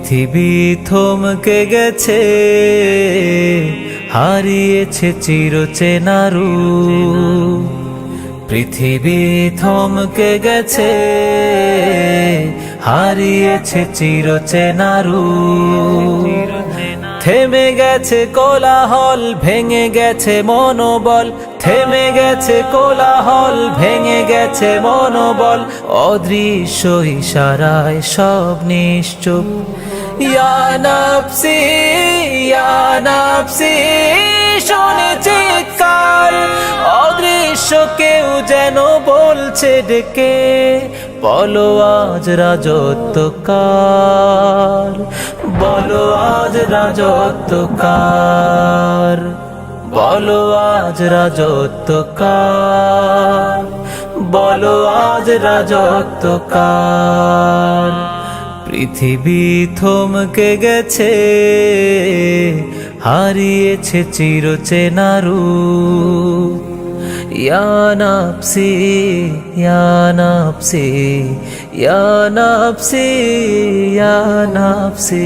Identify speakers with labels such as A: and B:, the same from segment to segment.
A: পৃথিবী থমকে গেছে, হারিয়েছে চিরচেনা রূপ। পৃথিবী থমকে গেছে, হারিয়েছে চিরচেনা রূপ। থেমে গেছে কোলাহল, ভেঙে গেছে মনোবল। থেমে গেছে কোলাহল, ভেঙে গেছে মনোবল। অদৃশ্য ইশারায় সব নিশ্চুপ। ইয়া নাফসি, ইয়া নাফসি, শুনে চিৎকার। অদৃশ্য কেউ যেন বলছে ডেকে, বলো আজ রাজত্ব কার, বলো আজ রাজত্ব কার, বলো আজ রাজত্ব কার, বলো আজ রাজত্ব কার। পৃথিবী থমকে গেছে, হারিয়েছে চিরচেনা রূপ। ইয়া নাফসি, ইয়া নাফসি, ইয়া নাফসি, ইয়া নাফসি,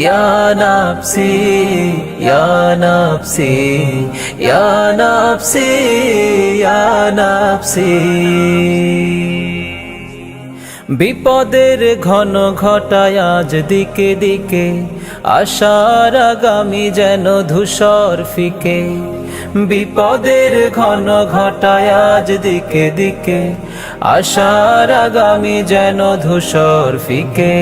A: ইয়া নাফসি, ইয়া নাফসি, ইয়া নাফসি, ইয়া নাফসি। বিপদের ঘন ঘটায় আজ দিকে দিকে, আশার আগামী যেন ধূসর ফিকে। বিপদের ঘন ঘটায় আজ দিকে দিকে, আশার আগামী যেন ধূসর ফিকে।